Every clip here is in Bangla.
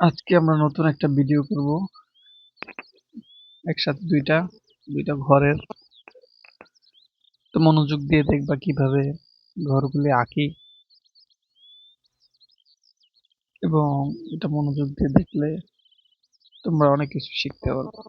আজকে আমরা নতুন একটা ভিডিও করব একসাথে দুইটা দুইটা ঘরের। তো মনোযোগ দিয়ে দেখবা কিভাবে ঘরগুলি আঁকি, এবং এটা মনোযোগ দিয়ে দেখলে তোমরা অনেক কিছু শিখতে পারবে।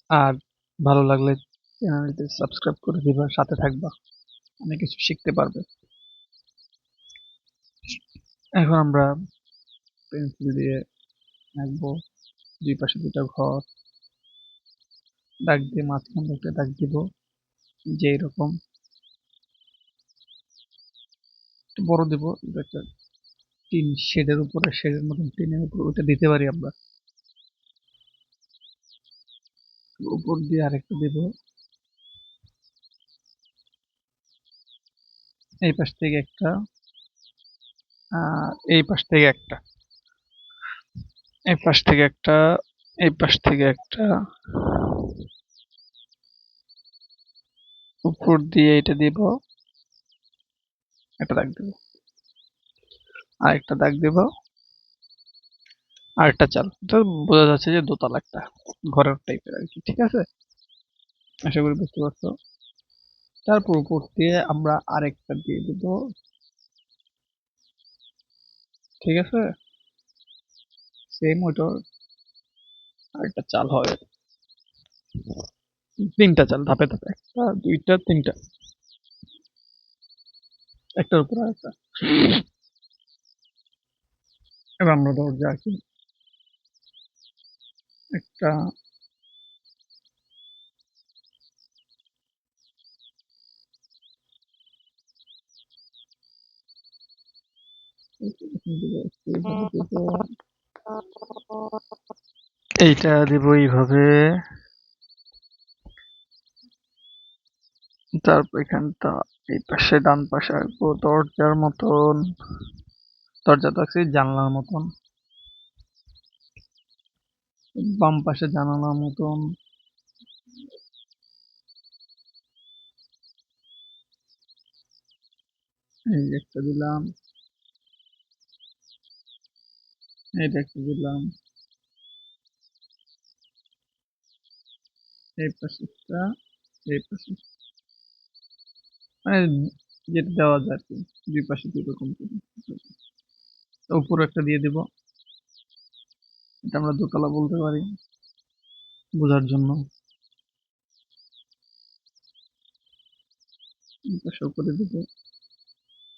আর ভালো লাগলে চ্যানেলটি সাবস্ক্রাইব করে দিবা, সাথে থাকবা, অনেক কিছু শিখতে পারবে। এখন আমরা পেন্সিল দিয়ে আঁকবো দুই পাশে দুইটা ঘর, দাগ দিয়ে মাঝখানে একটা দাগ দিব, যে এরকম একটু বড় দেব। একটা টিন শেডের উপরে, শেডের মতন টিনের উপর ওইটা দিতে পারি আমরা। উপর দিয়ে আরেকটা দেব, এই পাশ থেকে একটা, এই পাশ থেকে একটা, এই পাশ থেকে একটা, এই পাশ থেকে একটা, উপর দিয়ে এটা দিব, একটা দাগ দেব, আরেকটা দাগ দেব, আরেকটা চাল। তো বোঝা যাচ্ছে যে দোতলা একটা ঘরের টাইপের আর কি। ঠিক আছে, আশা করি বুঝতে পারছো। তারপর উপর দিয়ে আমরা আরেকটা দিয়ে দেব। ঠিক আছে, সেম ওইটা আরেকটা চাল হবে, তিনটা চাল ধাপে ধাপে, একটা দুইটা তিনটা, একটার উপর আরেকটা। এবার আমরা দরজা আঁকি, একটা, এইটা দিব এইভাবে, তারপর এখানটা এই পাশে ডান পাশে আঁকবো দরজার মতন, দরজা তো আঁকছি জানলার মতন, বাম পাশে জানালার মতন, এই যে একটা দিলাম, এইটা একটা দিলাম, এই পাশে একটা, এই পাশে, মানে যেটা দেওয়া যায় আর কি, দুই পাশে দুই রকম করে। উপরে একটা দিয়ে দিব, এটা আমরা দোতলা বলতে পারি বোঝার জন্য। এই পাশে উপরে দিব,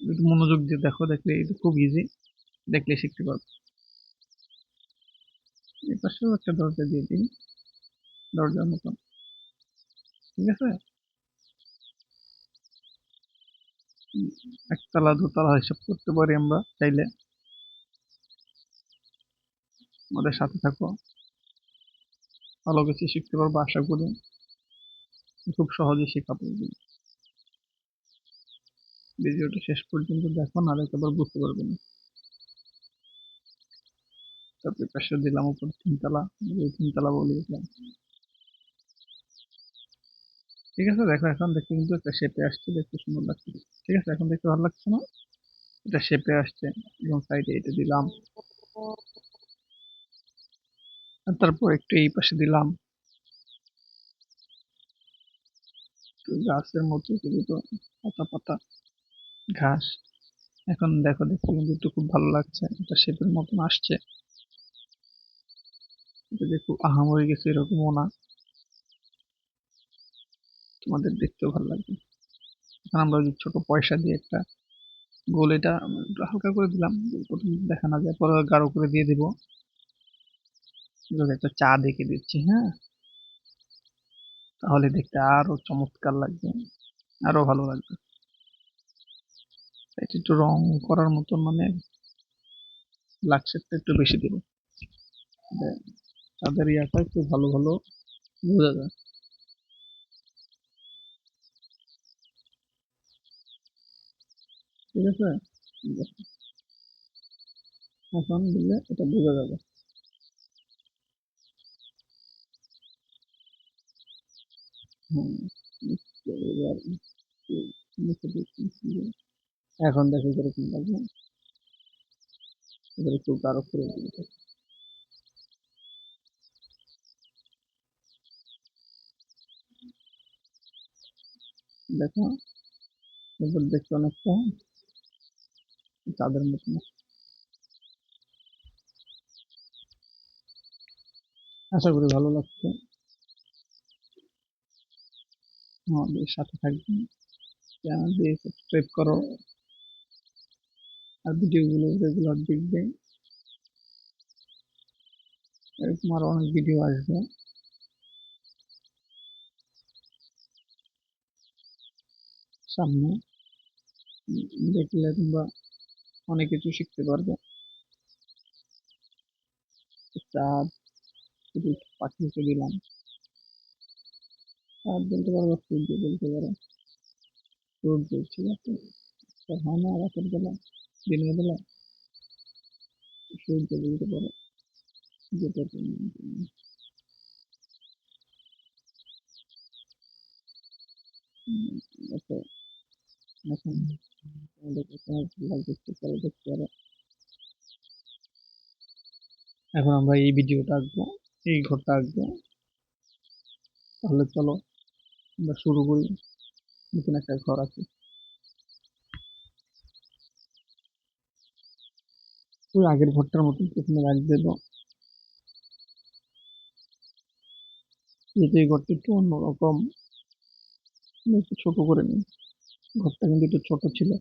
একটু মনোযোগ দিয়ে দেখো, দেখলে এটা খুব ইজি, দেখলে শিখতে পারবে। এই পাশেও একটা দরজা দিয়ে দিই, দরজার মতন। ঠিক আছে, একতলা দোতলা হিসাব করতে পারি আমরা চাইলে। আমাদের সাথে থাকো, ভালো কিছু শিখতে পারবো আশা করি। খুব সহজেই শেখাবো। ভিডিওটা শেষ পর্যন্ত দেখো, নাহলে একবার বুঝতে পারবে না। তারপরে পাশে দিলাম উপর তিনতলা, তিনতলা বলি দিলাম। ঠিক আছে, দেখো এখন দেখতে কিন্তু একটা শেপে আসছে, দেখতে সুন্দর লাগছে। ঠিক আছে, এখন দেখতে ভালো লাগছে না? এটা শেপে আসছে, এবং সাইডে এটা দিলাম। আর তারপর একটু এই পাশে দিলাম, একটু গাছের মতো দুটো পাতা পাতা ঘাস। এখন দেখো, দেখতে কিন্তু একটু খুব ভালো লাগছে, এটা শেপের মতন আসছে। এটা যে খুব আহামরি গেছে এরকমও না, তোমাদের দেখতেও ভালো লাগবে। এখন আমরা ওই যে ছোট পয়সা দিয়ে একটা গোল, এটা একটু হালকা করে দিলাম, প্রথম দেখা না যায়, পরে গাঢ় করে দিয়ে দিব। এভাবে একটা চা দেখে দিচ্ছি, হ্যাঁ, তাহলে দেখতে আরো চমৎকার লাগবে, আরো ভালো লাগবে। এটা একটু রং করার মতন, মানে লাক্সেরটা একটু বেশি দিব, তাদের ইয়াটা একটু ভালো ভালো বোঝা যায়। ঠিক আছে, এখন দিলে এটা বোঝা যাবে। হ্যাঁ, এবার নিচে দিচ্ছি। এখন দেখো কিরকম লাগবে। এবার একটু গাঢ় করে দিই। দেখো, এবার দেখতে অনেকটা চাঁদের মতন। আশা করি ভালো লাগছে। আমাদের সাথে থাকবেন, চ্যানেল দিয়ে সাবস্ক্রাইব করো, আর ভিডিওগুলো রেগুলার দেখবে। এরকম আরো অনেক ভিডিও আসবে সামনে। দেখলে তোমরা অনেক কিছু শিখতে পারবে। চাঁদ শুধু পাঠিয়ে দিলাম। চাঁদ বলতে পারো, সূর্য বলতে পারো। সূর্য ঠিক আছে, হয় না রাতের বেলা, দিনের বেলা সূর্য বলতে পারো, যেটা তুমি দেখো। এখন আমাদের এখানে ভালো দেখতে পারো, দেখতে পারো। এখন আমরা এই ভিডিওটা আঁকবো, এই ঘরটা আঁকবো। তাহলে চলো আমরা শুরু করি। নতুন একটা ঘর আছে, ওই আগের ঘরটার মতন প্রথমে রাখ দেবো। যেহেতু এই ঘরটা একটু অন্যরকম, আমি একটু ছোট করে নিই। ঘরটা কিন্তু একটু ছোট ছিল।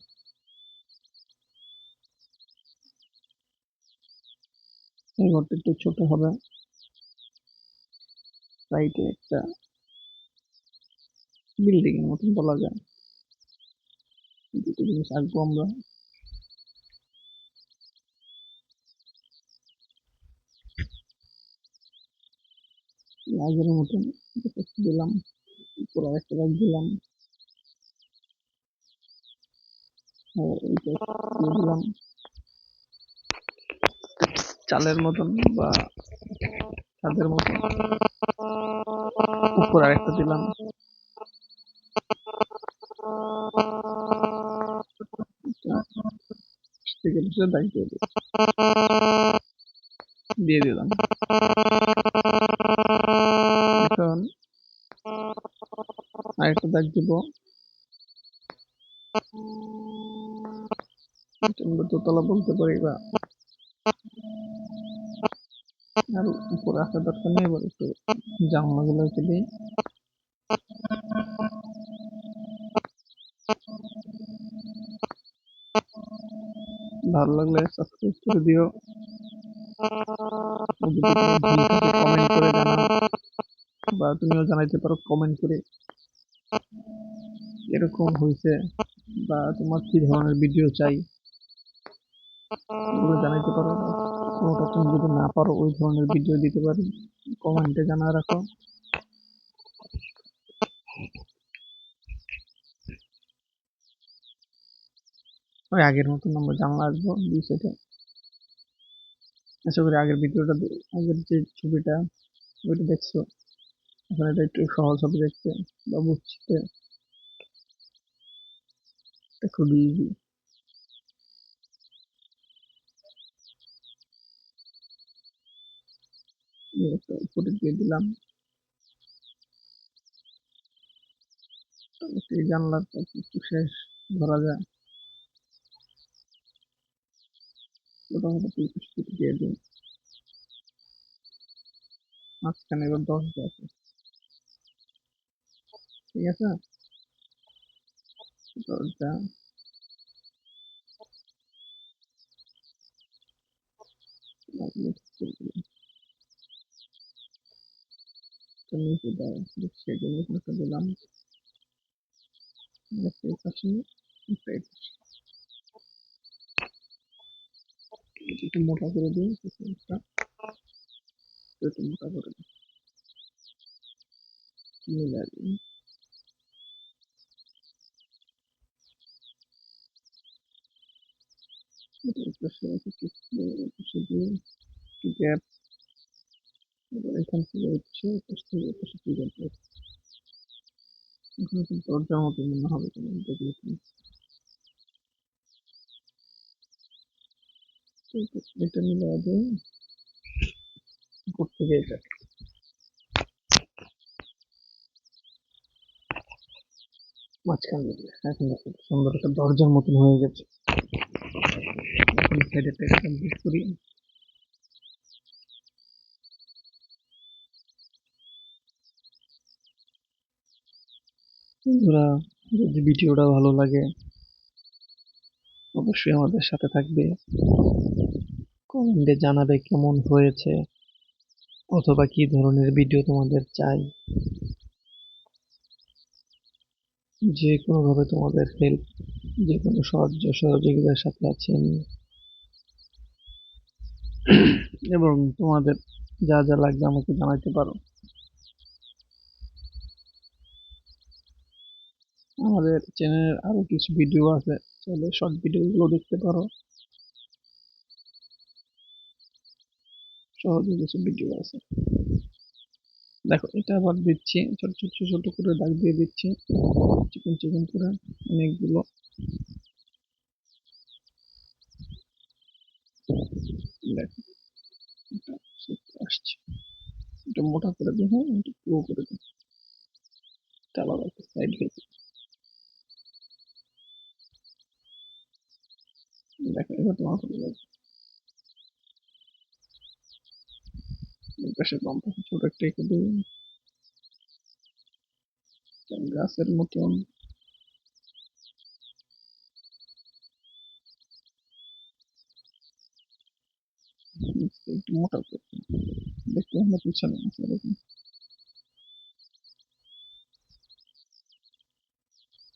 এই ঘরটা একটু ছোট হবে। সাইডে একটা বিল্ডিং এর মতন বলা যায়। দুটো জিনিস আঁকবো আমরা। আগের মতন দিলাম, উপরে একটা রাখ দিলাম, আর এইটা দিয়ে দিলাম চালের মতন বা ছাদের মতন। উপর আরেকটা দিলাম। থেকে দাগ দিয়ে দিলাম। এখন আরেকটা দাগ দিব। আমরা দোতলা বলতে পারি, বা আর উপরে আসার দরকার নেই। এবার একটু জানলাগুলো দিই। ভালো লাগলে সাবস্ক্রাইব করে দিও। যদি কোনো ভুল থাকে কমেন্ট করে জানাও, বা তুমিও জানাইতে পারো কমেন্ট করে এরকম হয়েছে, বা তোমার কি ধরনের ভিডিও চাই এগুলো জানাইতে পারো। কোনোটা তুমি যদি না পারো ওই ধরনের ভিডিও দিতে পারি, কমেন্টে জানা রাখো। ওই আগের মতন আমরা জানলা আসবো দুই সাইডে। আশা করি আগের ভিডিওটা, আগের যে ছবিটা ওইটা দেখছো। এখন এটা একটু সহজ হবে দেখতে বা বুঝতে। এটা খুবই ইজি। একটা উপরে দিয়ে দিলাম। এই জানলার কাছে একটু শেষ ধরা যায়, মোটামুটি দিয়ে দিই। মাঝখানে এবার 10 আছে, ঠিক আছে। দরজা নিচে দেয়, সেগুলো এখানে দিলাম। এই পাশে একটা এই পাশে। একটু মোটা করে দিই, একটু মোটা করে দিই, মিলাই দিই। এই পাশে একটু দিয়ে একটু গ্যাপ। এবার এখান থেকে হচ্ছে এই পাশ থেকে এই পাশে কি গ্যাপ। এখানে কিন্তু দরজার মতো মনে হবে তোমার দেখলে। এটা মিলে দেই উপর থেকে এটা মাঝখান দিয়ে দিলে। এখন দেখো সুন্দর একটা দরজার মতন হয়ে গেছে। এখন সাইডে একটা কমপ্লিট করি। বন্ধুরা, যদি ভিডিওটা ভালো লাগে অবশ্যই আমাদের সাথে থাকবে, কমেন্টে জানাবে কেমন হয়েছে অথবা কি ধরনের ভিডিও তোমাদের চাই। যে কোনোভাবে তোমাদের হেল্প, যে কোনো সাহায্য সহযোগিতার সাথে আছি আমি। এবং তোমাদের যা যা লাগবে আমাকে জানাতে পারো। আমাদের চ্যানেলের আরো কিছু ভিডিও আছে, চাইলে শর্ট ভিডিওগুলো দেখতে পারো। সহজে কিছু ভিডিও আছে। দেখো এটা আবার দিচ্ছি, ছোট ছোট ছোট করে দাগ দিয়ে দিচ্ছি, চিকন চিকন করে অনেকগুলো। দেখো এটা আসছে, এটা মোটা করে দিই, হ্যাঁ এটা পুরো করে দিই, এটা আলাদা একটা সাইড হয়ে যায়। দেখো এবার তোমার ভালো লাগবে। এই পাশে বাম পাশে ছোট একটা এঁকে দিই, গাছের মতন। একটু মোটা করে দেখতে আমরা পিছনে আছে এরকম।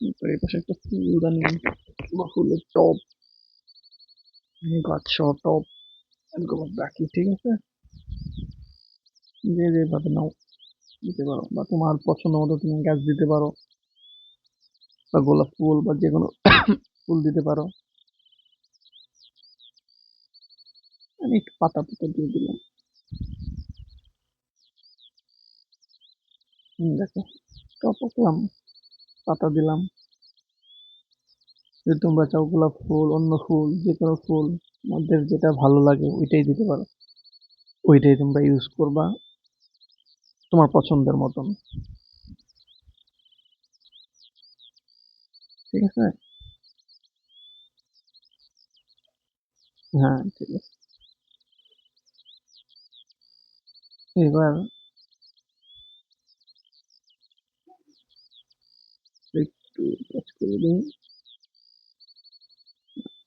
এরপর এই পাশে একটা ফুলদানি বা ফুলের টব, গাছ সহ টব এরকম রাখি, ঠিক আছে। যে যেভাবে নাও দিতে পারো, বা তোমার পছন্দ মতো তুমি গাছ দিতে পারো, বা গোলাপ ফুল বা যে কোনো ফুল দিতে পারো। আমি একটু পাতা পাতা দিয়ে দিলাম। দেখো টপ আঁকলাম, পাতা দিলাম। যদি তোমরা চাও গোলাপ ফুল, অন্য ফুল, যে কোনো ফুল তোমাদের যেটা ভালো লাগে ওইটাই দিতে পারো, ওইটাই তোমরা ইউজ করবা তোমার পছন্দের মতন, ঠিক আছে। হ্যাঁ ঠিক আছে। এবার একটু কাজ করে দিই।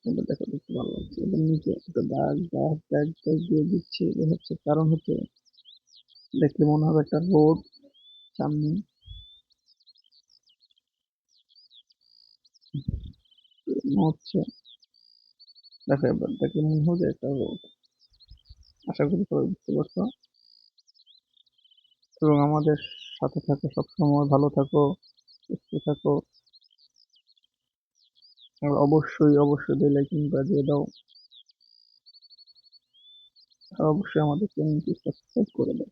এবার দেখো দেখতে ভালো লাগছে। এবার নিচে একটা দাগ দাগ দাগ দাগ দিয়ে দিচ্ছি, এর হচ্ছে কারণ হচ্ছে দেখলে মনে হবে একটা রোড সামনে হচ্ছে। দেখো এবার দেখলে মনে হবে একটা রোড। আশা করি সবাই বুঝতে পারছো। এবং আমাদের সাথে থাকো, সবসময় ভালো থাকো, সুস্থ থাকো। আর অবশ্যই অবশ্যই বেল আইকনটা দিয়ে দাও। আর অবশ্যই আমাদের চ্যানেলটি সাবস্ক্রাইব করে দাও।